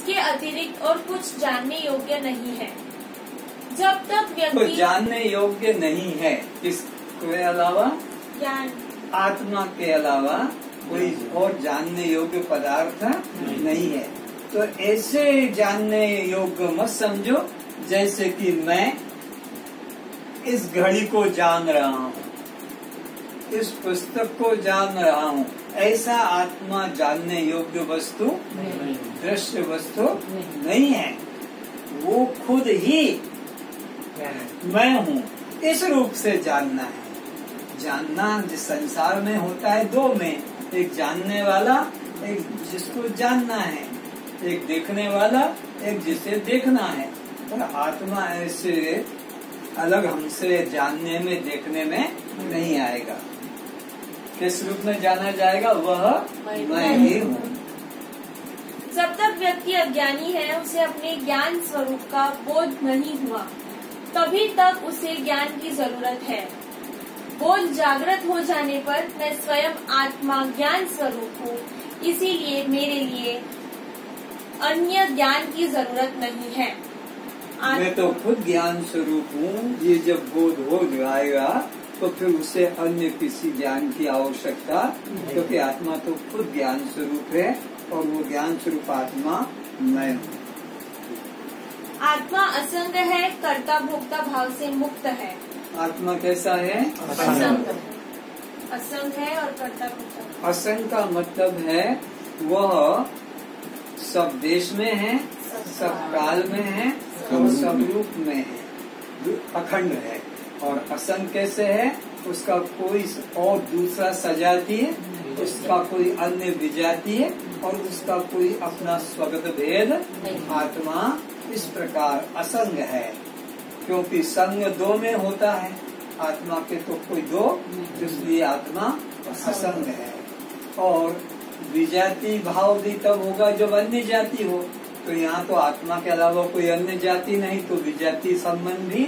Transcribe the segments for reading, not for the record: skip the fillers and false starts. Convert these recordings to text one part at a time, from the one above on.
उसके अतिरिक्त और कुछ जानने योग्य नहीं है। जब तक तो व्यक्ति जानने योग्य नहीं है, किसके अलावा? ज्ञान, आत्मा के अलावा कोई और जानने योग्य पदार्थ नहीं है। तो ऐसे जानने योग्य मत समझो जैसे कि मैं इस घड़ी को जान रहा हूँ, इस पुस्तक को जान रहा हूँ। ऐसा आत्मा जानने योग्य वस्तु, दृश्य वस्तु नहीं है। वो खुद ही मैं हूँ, इस रूप से जानना है। जानना जिस संसार में होता है दो में, एक जानने वाला, एक जिसको जानना है, एक देखने वाला, एक जिसे देखना है। पर आत्मा ऐसे अलग हमसे जानने में, देखने में नहीं आएगा। किस रूप में जाना जाएगा? वह मैं ही हूँ। जब तक व्यक्ति अज्ञानी है, उसे अपने ज्ञान स्वरूप का बोध नहीं हुआ, तभी तक उसे ज्ञान की जरूरत है। बोध जागृत हो जाने पर मैं स्वयं आत्मा ज्ञान स्वरूप हूँ, इसीलिए मेरे लिए अन्य ज्ञान की जरूरत नहीं है। मैं तो खुद ज्ञान स्वरूप हूँ। ये जब बोध हो जाएगा तो फिर उसे अन्य किसी ज्ञान की आवश्यकता, क्योंकि आत्मा तो खुद ज्ञान स्वरूप है और वो ज्ञान स्वरूप आत्मा मैं हूँ। आत्मा असंग है, कर्ता भोक्ता भाव से मुक्त है। आत्मा कैसा है? असंग, असंग है और कर्ता भोक्ता। असंग का मतलब है वह सब देश में है, सब काल में है और सब रूप में है, अखंड है। और असंग कैसे है? उसका कोई और दूसरा सजाती है, उसका कोई अन्य विजाती है और उसका कोई अपना स्वगत भेद। आत्मा इस प्रकार असंग है, क्योंकि संग दो में होता है, आत्मा के तो कोई दो, इसलिए आत्मा असंग है। और विजाति भाव भी तब होगा जब अन्य जाति हो। तो यहाँ तो आत्मा के अलावा कोई अन्य जाति नहीं, तो विजाति संबंध भी।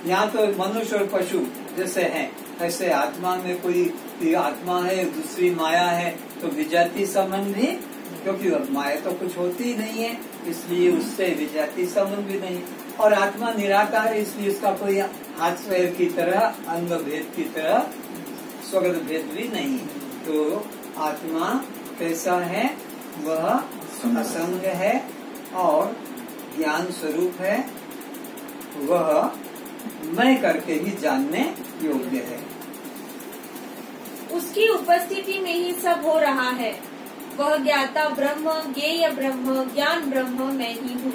यहाँ तो मनुष्य और पशु जैसे हैं, ऐसे आत्मा में कोई आत्मा है, दूसरी माया है, तो विजाति संबंध भी, क्योंकि माया तो कुछ होती ही नहीं है, इसलिए उससे विजाति संबंध भी नहीं। और आत्मा निराकार है, इसलिए उसका कोई हाथ पैर की तरह, अंग भेद की तरह स्वगत भेद भी नहीं। तो आत्मा कैसा है? वह असंग है और ज्ञान स्वरूप है। वह मैं करके ही जानने योग्य है। उसकी उपस्थिति में ही सब हो रहा है। वह ज्ञाता ब्रह्म, ज्ञेय ब्रह्म, ज्ञान ब्रह्म मैं ही हूँ।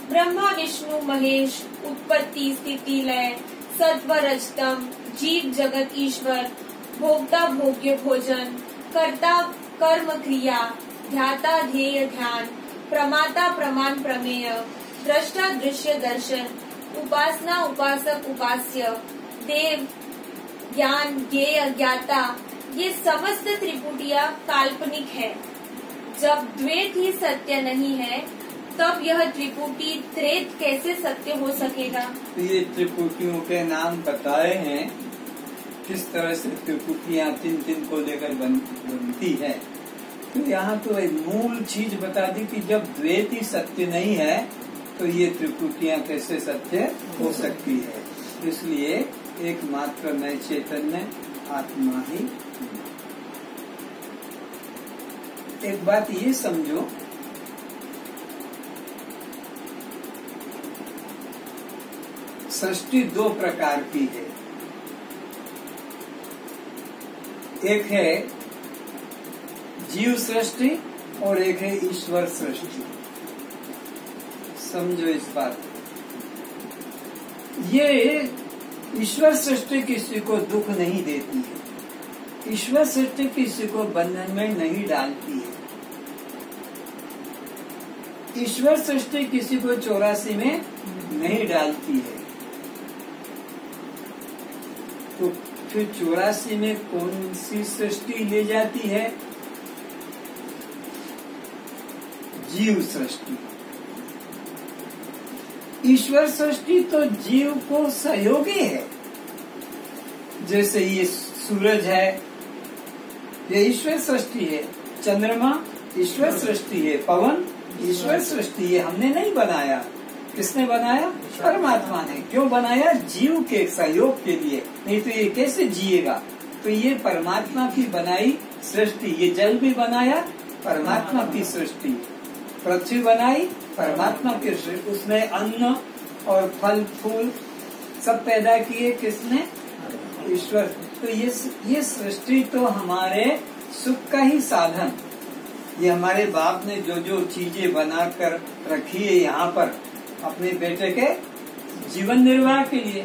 ब्रह्मा विष्णु महेश, उत्पत्ति स्थिति लय, सत्व रजतम, जीव जगत ईश्वर, भोक्ता भोग्य भोजन, कर्ता कर्म क्रिया, ध्याता ध्येय ध्यान, प्रमाता प्रमाण प्रमेय, दृष्टा दृश्य दर्शन, उपासना उपासक उपास्य, देव ज्ञान ज्ञेय ज्ञाता, ये समस्त त्रिपुटियां काल्पनिक है। जब द्वैत ही सत्य नहीं है, तब यह त्रिपुटी त्रेत कैसे सत्य हो सकेगा? ये त्रिपुटियों के नाम बताए हैं, किस तरह से त्रिपुटियां तीन को लेकर बनती है। तो यहाँ तो एक मूल चीज बता दी कि जब द्वैत ही सत्य नहीं है तो ये त्रिपुटियां कैसे सत्य हो सकती है। इसलिए एकमात्र मैं चैतन्य आत्मा ही। एक बात ये समझो, सृष्टि दो प्रकार की है। एक है जीव सृष्टि और एक है ईश्वर सृष्टि। समझो इस बात। ये ईश्वर सृष्टि किसी को दुख नहीं देती है, ईश्वर सृष्टि किसी को बंधन में नहीं डालती है। ईश्वर सृष्टि किसी को 84 में नहीं डालती है। तो फिर 84 में कौन सी सृष्टि ले जाती है? जीव सृष्टि। ईश्वर सृष्टि तो जीव को सहयोगी है। जैसे ये सूरज है, ये ईश्वर सृष्टि है। चंद्रमा ईश्वर सृष्टि है। पवन ईश्वर सृष्टि है, हमने नहीं बनाया। किसने बनाया? परमात्मा ने। क्यों बनाया? जीव के सहयोग के लिए, नहीं तो ये कैसे जिएगा। तो ये परमात्मा की बनाई सृष्टि। ये जल भी बनाया परमात्मा की सृष्टि, पृथ्वी बनाई परमात्मा की सृष्टि, उसमें अन्न और फल फूल सब पैदा किए किसने? ईश्वर। तो ये सृष्टि तो हमारे सुख का ही साधन। ये हमारे बाप ने जो जो चीजें बनाकर रखी है यहाँ पर अपने बेटे के जीवन निर्वाह के लिए,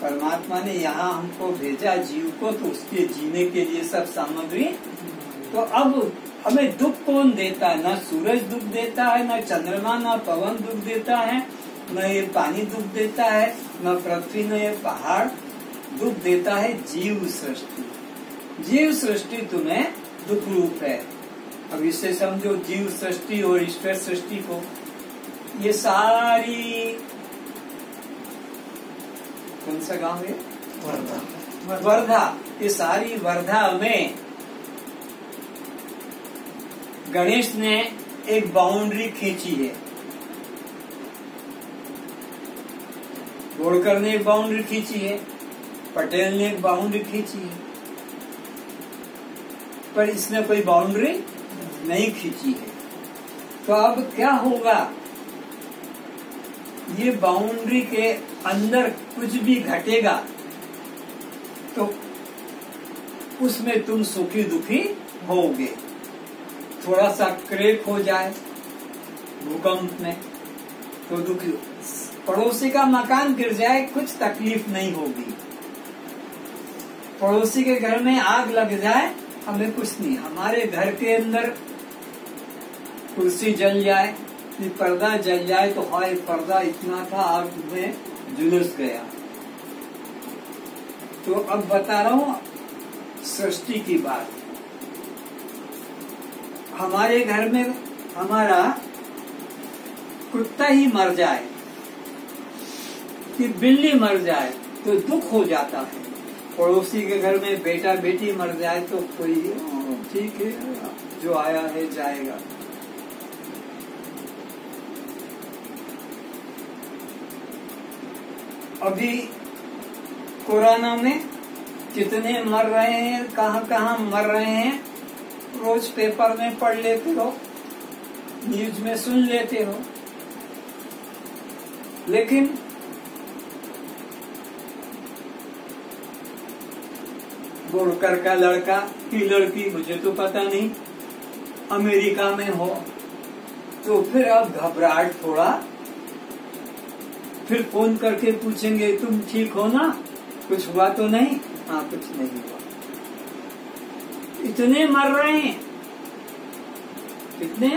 परमात्मा ने यहाँ हमको भेजा जीव को, तो उसके जीने के लिए सब सामग्री। तो अब हमें दुख कौन देता है? न सूरज दुख देता है, न चंद्रमा, न पवन दुख देता है, न ये पानी दुख देता है, न पृथ्वी, न ये पहाड़ दुख देता है। जीव सृष्टि, जीव सृष्टि तुम्हें दुख रूप है। अब इससे समझो जीव सृष्टि और ईश्वर सृष्टि को। ये सारी कौन सा गांव है? वर्धा। ये सारी वर्धा में गणेश ने एक बाउंड्री खींची है, गोड़कर ने एक बाउंड्री खींची है, पटेल ने एक बाउंड्री खींची है, पर इसने कोई बाउंड्री नहीं खींची है। तो अब क्या होगा? ये बाउंड्री के अंदर कुछ भी घटेगा तो उसमें तुम सुखी दुखी होगे। थोड़ा सा क्रैक हो जाए भूकंप में तो दुखी, पड़ोसी का मकान गिर जाए कुछ तकलीफ नहीं होगी, पड़ोसी के घर में आग लग जाए हमें कुछ नहीं। हमारे घर के अंदर कुर्सी जल जाए, पर्दा जल जाए तो हाय पर्दा इतना था आग में झुलस गया। तो अब बता रहा हूँ सृष्टि की बात। हमारे घर में हमारा कुत्ता ही मर जाए कि बिल्ली मर जाए तो दुख हो जाता है। पड़ोसी के घर में बेटा बेटी मर जाए तो कोई ठीक है जो आया है जाएगा। अभी कोरोना में कितने मर रहे हैं, कहाँ कहाँ मर रहे हैं, रोज पेपर में पढ़ लेते हो, न्यूज में सुन लेते हो। लेकिन गोड़कर का लड़का की लड़की मुझे तो पता नहीं अमेरिका में हो, तो फिर अब घबराहट थोड़ा, फिर फोन करके पूछेंगे तुम ठीक हो ना, कुछ हुआ तो नहीं? हाँ कुछ नहीं हुआ। इतने मर रहे हैं, कितने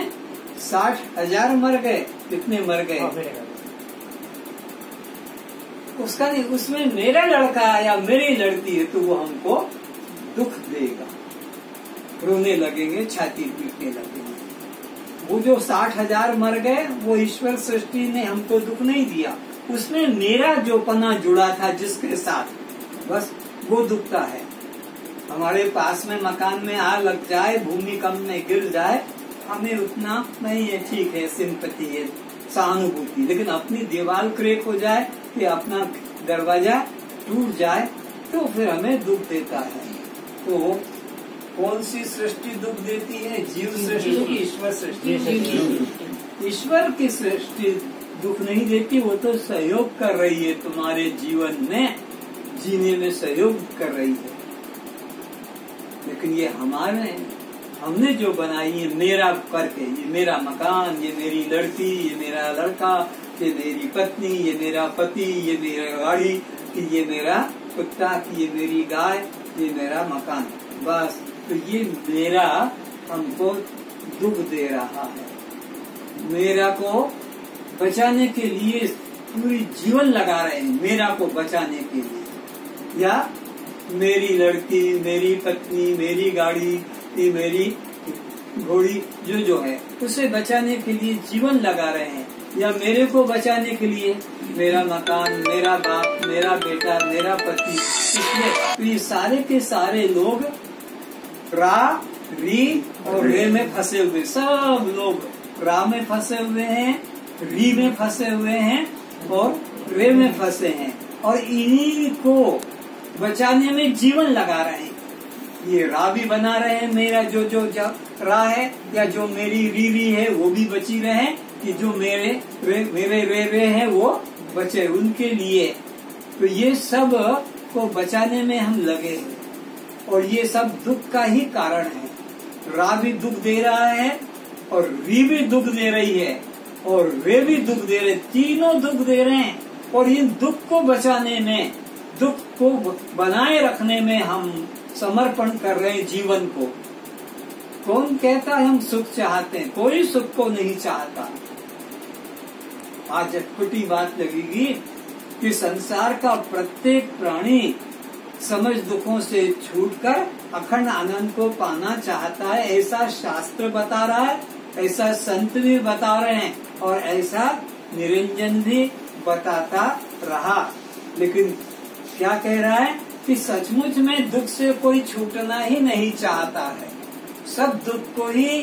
60,000 मर गए, कितने मर गए उसका नहीं, उसमें मेरा लड़का या मेरी लड़की है तो वो हमको दुख देगा, रोने लगेंगे, छाती पीटने लगेंगे। वो जो 60,000 मर गए वो ईश्वर सृष्टि ने हमको दुख नहीं दिया, उसमें मेरा जो पना जुड़ा था जिसके साथ, बस वो दुखता है। हमारे पास में मकान में आग लग जाए, भूमिकंप में गिर जाए, हमें उतना नहीं है, ठीक है, सिंपैथी है, सहानुभूति। लेकिन अपनी दीवार क्रैक हो जाए कि अपना दरवाजा टूट जाए तो फिर हमें दुख देता है। तो कौन सी सृष्टि दुख देती है? जीव सृष्टि की ईश्वर सृष्टि? ईश्वर की सृष्टि दुख नहीं देती, वो तो सहयोग कर रही है, तुम्हारे जीवन में जीने में सहयोग कर रही है। लेकिन ये हमारे, हमने जो बनाई है मेरा करके, ये मेरा मकान, ये मेरी लड़की, ये मेरा लड़का, ये मेरी पत्नी, ये मेरा पति, ये मेरा गाड़ी, ये मेरा कुत्ता, ये मेरी गाय, ये मेरा मकान, बस। तो ये मेरा हमको दुख दे रहा है। मेरा को बचाने के लिए पूरी जीवन लगा रहे हैं, मेरा को बचाने के लिए, या मेरी लड़की, मेरी पत्नी, मेरी गाड़ी, ये मेरी घोड़ी जो है उसे बचाने के लिए जीवन लगा रहे हैं, या मेरे को बचाने के लिए मेरा मकान, मेरा बाप, मेरा बेटा, मेरा पति। इसलिए तो ये सारे के सारे लोग री और रे में फंसे हुए सब लोग रा में फंसे हुए हैं, री में फंसे हुए हैं और रे में फंसे हैं, और इन्हीं को बचाने में जीवन लगा रहे हैं। ये रा भी बना रहे हैं, मेरा जो रा है या जो मेरी री है वो भी बची रहे, कि जो मेरे रे है वो बचे, उनके लिए। तो ये सब को बचाने में हम लगे हैं, और ये सब दुख का ही कारण है। रा भी दुख दे रहा है और री भी दुख दे रही है और वे भी दुख दे रहे, तीनों दुख दे रहे हैं। और इन दुख को बचाने में, दुख को बनाए रखने में हम समर्पण कर रहे हैं जीवन को। कौन कहता है हम सुख चाहते हैं? कोई सुख को नहीं चाहता। आज अटपटी बात लगेगी कि संसार का प्रत्येक प्राणी समझ दुखों से छूटकर अखंड आनंद को पाना चाहता है, ऐसा शास्त्र बता रहा है, ऐसा संत भी बता रहे हैं, और ऐसा निरंजन भी बताता रहा। लेकिन क्या कह रहा है कि सचमुच में दुख से कोई छूटना ही नहीं चाहता है, सब दुख को ही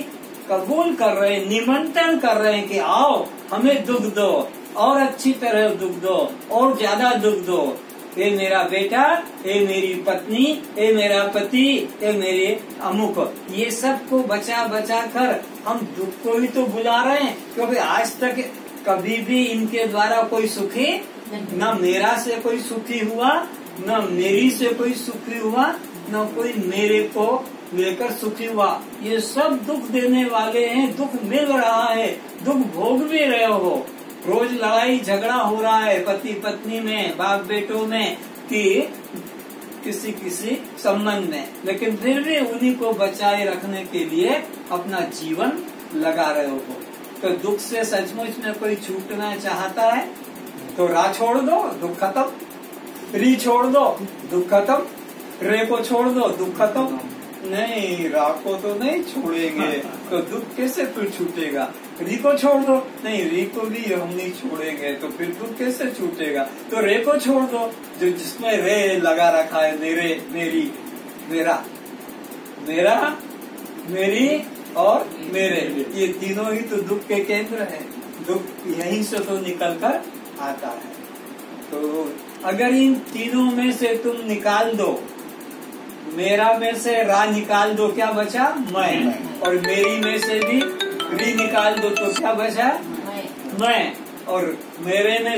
कबूल कर रहे हैं, निमंत्रण कर रहे हैं कि आओ हमें दुख दो, और अच्छी तरह दुख दो, और ज्यादा दुख दो। ए मेरा बेटा, ए मेरी पत्नी, ए मेरा पति, ए मेरे अमुक, ये सब को बचा बचा कर हम दुख को ही तो बुला रहे हैं। क्योंकि आज तक कभी भी इनके द्वारा कोई सुखी, न मेरा से कोई सुखी हुआ, न मेरी से कोई सुखी हुआ, न कोई मेरे को लेकर सुखी हुआ। ये सब दुख देने वाले हैं, दुख मिल रहा है, दुख भोग भी रहे हो। रोज लड़ाई झगड़ा हो रहा है पति पत्नी में, बाप बेटों में, कि किसी संबंध में, लेकिन फिर भी उन्हीं को बचाए रखने के लिए अपना जीवन लगा रहे हो। तो दुख से सचमुच में कोई छूटना चाहता है तो रा छोड़ दो, दुख खत्म। री छोड़ दो, दुख खत्म। रे को छोड़ दो, दुख खत्म। नहीं, रा को तो नहीं छोड़ेंगे तो दुख कैसे फिर छूटेगा। री को छोड़ दो, नहीं री को भी हम नहीं छोड़ेंगे तो फिर दुख कैसे छूटेगा। तो रे को छोड़ दो, जो जिसमें रे लगा रखा है, मेरे, मेरी, मेरा, मेरा, मेरी और मेरे, ये तीनों ही तो दुख के केंद्र हैं। दुख यहीं से तो निकल कर आता है। तो अगर इन तीनों में से तुम निकाल दो, मेरा में से रा निकाल दो, क्या बचा? मैं। और मेरी में से भी री निकाल दो तो क्या बचा? मैं। और मेरे में